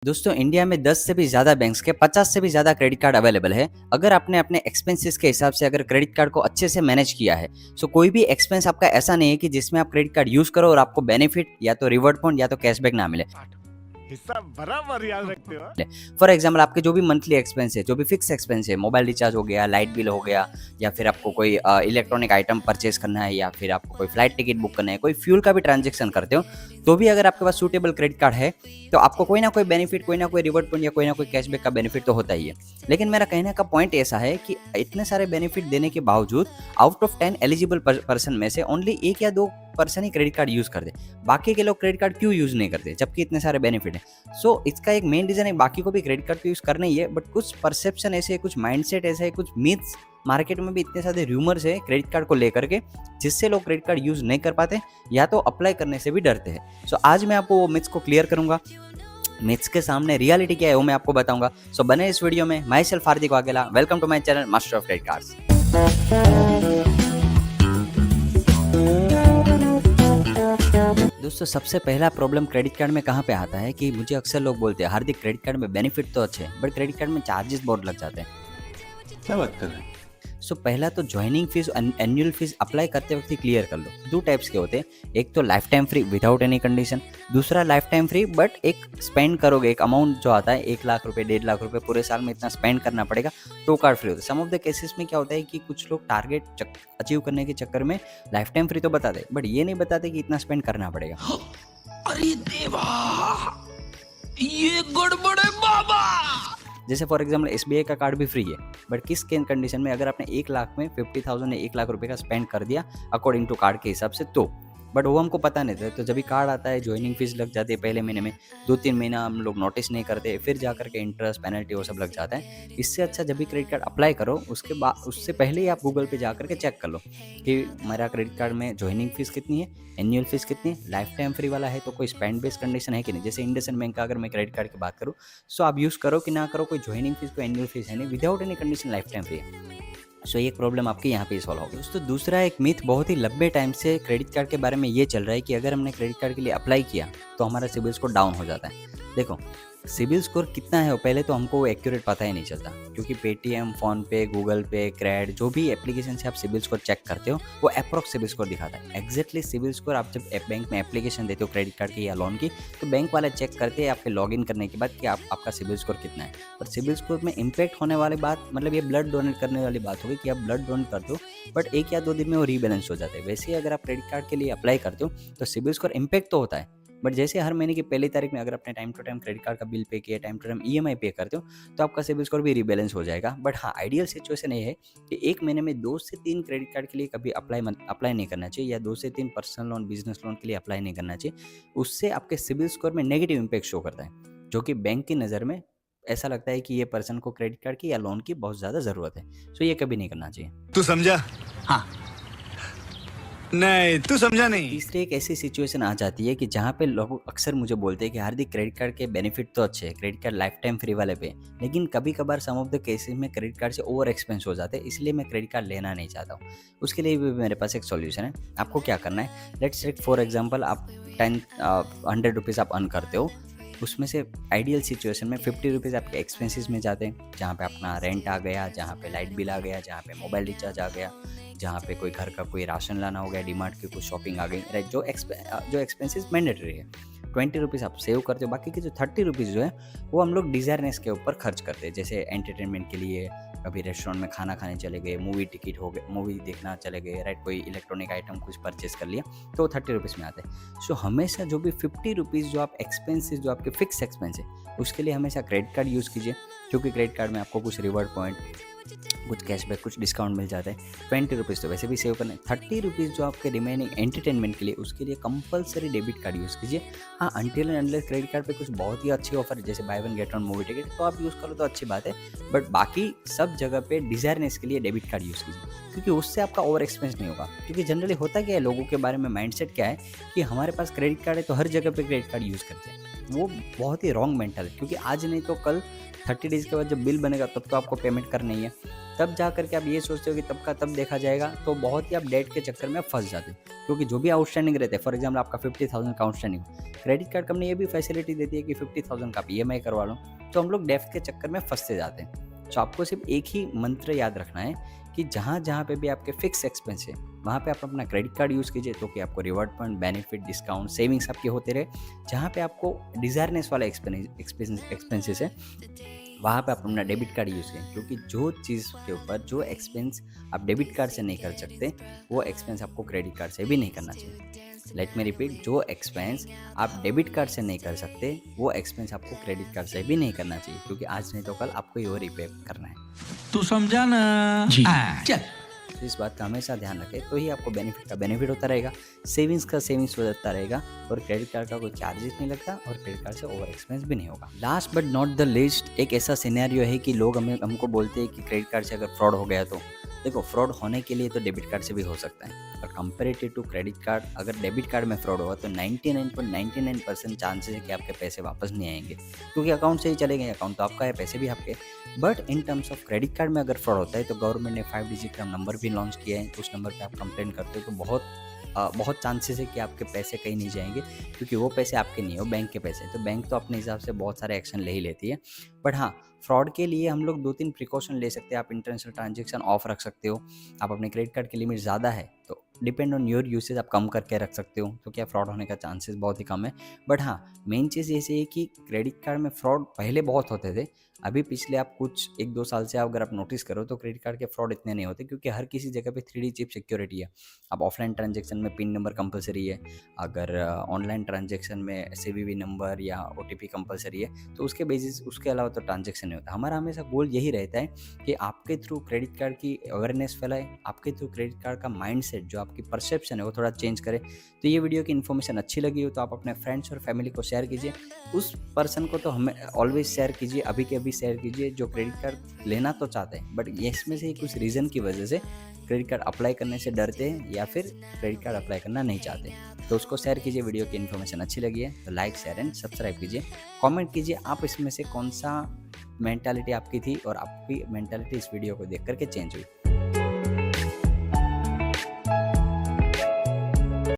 दोस्तों इंडिया में 10 से भी ज़्यादा बैंक्स के 50 से भी ज़्यादा क्रेडिट कार्ड अवेलेबल है। अगर आपने अपने एक्सपेंसेस के हिसाब से अगर क्रेडिट कार्ड को अच्छे से मैनेज किया है, सो कोई भी एक्सपेंस आपका ऐसा नहीं है कि जिसमें आप क्रेडिट कार्ड यूज़ करो और आपको बेनिफिट या तो रिवॉर्ड पॉइंट या तो कैशबैक ना मिले। हिस्सा बराबर याद रखते हो। फॉर एग्जाम्पल आपके जो भी मंथली एक्सपेंस है, जो भी फिक्स एक्सपेंस है, मोबाइल रिचार्ज हो गया, लाइट बिल हो गया, या फिर आपको कोई इलेक्ट्रॉनिक आइटम परचेज करना है, या फिर आपको कोई फ्लाइट टिकट बुक करना है, कोई फ्यूल का भी ट्रांजेक्शन करते हो, तो भी अगर आपके पास सूटेबल क्रेडिट कार्ड है तो आपको कोई ना कोई बेनिफिट, कोई ना कोई रिवॉर्ड पॉइंट या कोई ना कोई कैशबैक का बेनिफिट तो होता ही है। लेकिन मेरा कहने का पॉइंट ऐसा है कि इतने सारे बेनिफिट देने के बावजूद आउट ऑफ 10 एलिजिबल पर्सन में से ओनली 1 या 2 पर्सन ही क्रेडिट कार्ड यूज़ करते। बाकी के लोग क्रेडिट कार्ड क्यों यूज़ नहीं करते जबकि इतने सारे बेनिफिट हैं? सो इसका एक मेन रीज़न है, बाकी को भी क्रेडिट कार्ड यूज़ करना ही है, बट कुछ परसेप्शन ऐसे है, कुछ माइंडसेट ऐसे है, कुछ मिथ्स मार्केट में भी इतने सारे रूमर्स है क्रेडिट कार्ड को लेकर के, जिससे लोग क्रेडिट कार्ड यूज़ नहीं कर पाते या तो अप्लाई करने से भी डरते हैं। सो आज मैं आपको वो मिथ्स को क्लियर करूंगा। मिथ्स के सामने रियलिटी क्या है वो मैं आपको बताऊंगा। सो बने इस वीडियो में। Myself Hardik Vaghela, welcome to my channel master of credit cards. दोस्तों सबसे पहला प्रॉब्लम क्रेडिट कार्ड में कहाँ पे आता है कि मुझे अक्सर लोग बोलते हैं, हार्दिक क्रेडिट कार्ड में बेनिफिट तो अच्छे हैं बट क्रेडिट कार्ड में चार्जेस बहुत लग जाते हैं। क्या बात कर रहे हैं? सो पहला तो joining fees, annual fees apply करते वक्त ही क्लियर कर लो। 2 टाइप्स के होते हैं, एक तो life time free without any condition, दूसरा लाइफ टाइम फ्री बट एक स्पेंड करोगे, एक अमाउंट जो आता है 1 लाख रुपए 1.5 लाख रुपए पूरे साल में इतना स्पेंड करना पड़ेगा तो कार्ड फ्री होता है। सम ऑफ द केसेस में क्या होता है कि कुछ लोग टारगेट अचीव करने के चक्कर में लाइफ टाइम फ्री तो बताते बट ये नहीं बताते कि इतना स्पेंड करना पड़ेगा। अरे देवा, ये गड़बड़ है बाबा। जैसे फॉर एग्जाम्पल एसबीआई का कार्ड भी फ्री है बट किस कंडीशन में, अगर आपने 1 लाख में 50,000 या 1 लाख रुपए का स्पेंड कर दिया अकॉर्डिंग टू कार्ड के हिसाब से, तो बट वो हमको पता नहीं था। तो जब भी कार्ड आता है ज्वाइनिंग फीस लग जाती है पहले महीने में, 2-3 महीना हम लोग नोटिस नहीं करते, फिर जाकर के इंटरेस्ट पेनल्टी वो सब लग जाता है। इससे अच्छा जब भी क्रेडिट कार्ड अप्लाई करो उसके बाद उससे पहले ही आप गूगल पे जाकर के चेक कर लो कि मेरा क्रेडिट कार्ड में ज्वाइनिंग फीस कितनी है, एनुअल फीस कितनी है, लाइफ टाइम फ्री वाला है तो कोई स्पेंड बेस्ड कंडीशन है कि नहीं। जैसे इंडसइंड बैंक का अगर मैं क्रेडिट कार्ड की बात करूँ, सो आप यूज़ करो कि ना करो, कोई ज्वाइनिंग फीस कोई एनुअल फीस है नहीं, without any condition life time free है। सो ये प्रॉब्लम आपकी यहाँ पे सॉल्व होगी। दोस्तों दूसरा एक मिथ बहुत ही लंबे टाइम से क्रेडिट कार्ड के बारे में ये चल रहा है कि अगर हमने क्रेडिट कार्ड के लिए अप्लाई किया तो हमारा सिबिल स्कोर डाउन हो जाता है। देखो सिबिल स्कोर कितना है वो पहले तो हमको वो एक्यूरेट पता ही नहीं चलता, क्योंकि पेटीएम, फ़ोनपे, गूगल पे, क्रेड जो भी एप्लीकेशन से आप सिबिल स्कोर चेक करते हो वो अप्रॉक्स सिबिल स्कोर दिखाता है। एग्जैक्टली सिबिल स्कोर आप जब बैंक में एप्लीकेशन देते हो क्रेडिट कार्ड की या लोन की, तो बैंक वाले चेक करते हैं आपके लॉगिन करने के बाद कि आपका सिबिल स्कोर कितना है। और सिबिल स्कोर में इम्पैक्ट होने वाली बात, मतलब ये ब्लड डोनेट करने वाली बात होगी कि आप ब्लड डोनेट करते हो बट 1 या 2 दिन में वो रीबैलेंस हो जाता है। वैसे ही अगर आप क्रेडिट कार्ड के लिए अप्लाई करते हो तो सिबिल स्कोर इम्पैक्ट तो होता है, बट जैसे हर महीने की पहली तारीख में अगर आपने time to time credit card का बिल पे किया, टाइम टू टाइम ईएमआई पे करते हो तो आपका सिबिल स्कोर भी रीबैलेंस हो जाएगा। बट हाँ, आइडियल सिचुएशन ये है कि 1 महीने में 2 से 3 क्रेडिट कार्ड के लिए कभी अप्लाई नहीं करना चाहिए, या 2 से 3 पर्सनल लोन, बिजनेस लोन के लिए अप्लाई नहीं करना चाहिए। उससे आपके सिबिल स्कोर में नेगेटिव इम्पैक्ट शो करता है, जो कि बैंक की नज़र में ऐसा लगता है कि ये पर्सन को क्रेडिट कार्ड की या लोन की बहुत ज़्यादा ज़रूरत है। सो ये कभी नहीं करना चाहिए। तू समझा? हाँ। नहीं, तू समझा नहीं। तीसरी एक ऐसी सिचुएशन आ जाती है कि जहाँ पे लोग अक्सर मुझे बोलते हैं कि हार्दिक क्रेडिट कार्ड के बेनिफिट तो अच्छे हैं, credit card life time free वाले पे, लेकिन कभी कभार सम ऑफ द केसेस में क्रेडिट कार्ड से ओवर एक्सपेंस हो जाते हैं, इसलिए मैं क्रेडिट कार्ड लेना नहीं चाहता हूँ। उसके लिए भी मेरे पास एक सॉल्यूशन है। आपको क्या करना है, लेट्स टेक फॉर एग्जाम्पल आप 100 रुपीज़ आप अर्न करते हो, उसमें से आइडियल सिचुएशन में 50 रुपीज़ आपके एक्सपेंसेस में जाते हैं, जहाँ पे अपना रेंट आ गया, जहाँ पे लाइट बिल आ गया, जहाँ पे मोबाइल रिचार्ज आ गया, जहाँ पे कोई घर का कोई राशन लाना हो गया, डीमार्ट की कुछ शॉपिंग आ गई, राइट, जो एक्सपेंसेस मैंडेटरी है। 20 रुपीज़ आप सेव करते हो, बाकी के जो 30 रुपीज़ जो है वो हम लोग डिज़ायरनेस के ऊपर खर्च करते हैं। जैसे एंटरटेनमेंट के लिए कभी रेस्टोरेंट में खाना खाने चले गए, मूवी टिकट हो गए, मूवी देखना चले गए, राइट, कोई इलेक्ट्रॉनिक आइटम कुछ परचेस कर लिया तो 30 रुपीज़ में आते हैं। सो हमेशा जो भी 50 रुपीज़ जो आप एक्सपेंसेस, जो आपके फिक्स एक्सपेंस है, उसके लिए हमेशा क्रेडिट कार्ड यूज़ कीजिए, क्योंकि क्रेडिट कार्ड में आपको कुछ रिवॉर्ड पॉइंट, कुछ कैशबैक, कुछ डिस्काउंट मिल जाता है। 20 रुपीज़ तो वैसे भी सेव करना है। 30 रुपीज़ जो आपके रिमेनिंग एंटरटेनमेंट के लिए, उसके लिए कंपलसरी डेबिट कार्ड यूज़ कीजिए। हाँ, until and unless credit card पे कुछ बहुत ही अच्छी ऑफर है, जैसे by one get one movie ticket, तो आप यूज़ करो तो अच्छी बात है, बट बाकी सब जगह पे डिज़ायरनेस के लिए डेबिट कार्ड यूज़ कीजिए। क्योंकि उससे आपका ओवर एक्सपेंस नहीं होगा। क्योंकि जनरली होता क्या है, लोगों के बारे में माइंडसेट क्या है कि हमारे पास क्रेडिट कार्ड है तो हर जगह पे क्रेडिट कार्ड यूज़ करते हैं। वो बहुत ही रॉन्ग मेंटल है, क्योंकि आज नहीं तो कल 30 डेज़ के बाद जब बिल बनेगा तब तो आपको पेमेंट करना ही है। तब जा कर के आप ये सोचते हो कि तब का तब देखा जाएगा, तो बहुत ही आप डेट के चक्कर में फँस जाते हो। क्योंकि जो भी आउटस्टैंडिंग रहते हैं, फॉर एग्जाम्पल आपका 50,000 का आउटस्टैंडिंग, क्रेडिट कार्ड कंपनी ये भी फैसिलिटी देती है कि 50,000 का आप EMI करवा लो। तो हम लोग डेट के चक्कर में फँसते जाते हैं। तो आपको सिर्फ एक ही मंत्र याद रखना है कि जहाँ पे भी आपके फिक्स एक्सपेंस है, वहाँ पे आप अपना क्रेडिट कार्ड यूज़ कीजिए, तो कि आपको reward point, benefit, discount, savings आपके होते रहे। जहाँ पे आपको डिज़ायरनेस वाला एक्सपेंसेस है, वहाँ पे आप अपना डेबिट कार्ड यूज़ करें। क्योंकि जो चीज़ के ऊपर जो एक्सपेंस आप डेबिट कार्ड से नहीं कर सकते, वो एक्सपेंस आपको क्रेडिट कार्ड से भी नहीं करना चाहिए। लेट मी रिपीट, जो एक्सपेंस आप डेबिट कार्ड से नहीं कर सकते, वो एक्सपेंस आपको क्रेडिट कार्ड से भी नहीं करना चाहिए। क्योंकि आज नहीं तो कल आपको ही वो रिपे करना है। तू समझा ना? जी। चल। तो इस बात का हमेशा ध्यान रखें, तो ही आपको बेनिफिट का बेनिफिट होता रहेगा, सेविंग्स का सेविंग्स होता रहेगा, और क्रेडिट कार्ड का कोई चार्जेस नहीं लगता, और क्रेडिट कार्ड से ओवर एक्सपेंस भी नहीं होगा। Last but not the least, एक ऐसा सिनेरियो है कि लोग हमको बोलते हैं कि क्रेडिट कार्ड से अगर फ्रॉड हो गया तो देखो, फ्रॉड होने के लिए तो डेबिट कार्ड से भी हो सकता है, और कंपेरेटिव टू क्रेडिट कार्ड, अगर डेबिट कार्ड में फ्रॉड होगा तो 99.99% चांसेस है कि आपके पैसे वापस नहीं आएंगे, क्योंकि अकाउंट से ही चले गए, अकाउंट तो आपका है, पैसे भी आपके। But in terms of credit card में अगर फ्रॉड होता है तो गवर्नमेंट ने 5 डिजिट का नंबर भी लॉन्च किया है, तो उस नंबर पे आप कंप्लेंट करते हो तो बहुत चांसेस है कि आपके पैसे कहीं नहीं जाएंगे, क्योंकि वो पैसे आपके नहीं हो, बैंक के पैसे। तो बैंक तो अपने हिसाब से बहुत सारे एक्शन ले ही लेती है। बट हाँ, फ्रॉड के लिए हम लोग 2-3 प्रिकॉशन ले सकते हैं। आप इंटरनेशनल ट्रांजेक्शन ऑफ रख सकते हो। आप अपने क्रेडिट कार्ड की लिमिट ज़्यादा है तो डिपेंड ऑन योर यूसेज आप कम करके रख सकते हो, तो क्या फ्रॉड होने का चांसेस बहुत ही कम है। बट हाँ, मेन चीज़ ये है कि क्रेडिट कार्ड में फ्रॉड पहले बहुत होते थे, अभी पिछले आप कुछ 1-2 साल से अगर आप नोटिस करो तो क्रेडिट कार्ड के फ्रॉड इतने नहीं होते, क्योंकि हर किसी जगह पे 3D चिप सिक्योरिटी है। अब ऑफलाइन ट्रांजेक्शन में पिन नंबर कंपलसरी है, अगर ऑनलाइन ट्रांजेक्शन में CVV नंबर या OTP कंपलसरी है, तो उसके बेसिस उसके अलावा तो ट्रांजेक्शन नहीं होता। हमारा हमेशा गोल यही रहता है कि आपके थ्रू क्रेडिट कार्ड की अवेयरनेस फैलाए, आपके थ्रू क्रेडिट कार्ड का माइंडसेट, जो आपकी परसेप्शन है वो थोड़ा चेंज करे। तो ये वीडियो की इन्फॉर्मेशन अच्छी लगी हो तो आप अपने फ्रेंड्स और फैमिली को शेयर कीजिए। उस पर्सन को तो हमें ऑलवेज शेयर कीजिए, अभी के अभी शेयर कीजिए, जो क्रेडिट कार्ड लेना तो चाहते हैं बट इसमें से कुछ रीज़न की वजह से क्रेडिट कार्ड अप्लाई करने से डरते हैं या फिर क्रेडिट कार्ड अप्लाई करना नहीं चाहते। तो उसको शेयर कीजिए। वीडियो की इन्फॉर्मेशन अच्छी लगी है तो लाइक, शेयर एंड सब्सक्राइब कीजिए। कमेंट कीजिए आप इसमें से कौन सा मेंटालिटी आपकी थी और आपकी मेंटालिटी इस वीडियो को देख करके चेंज हुई।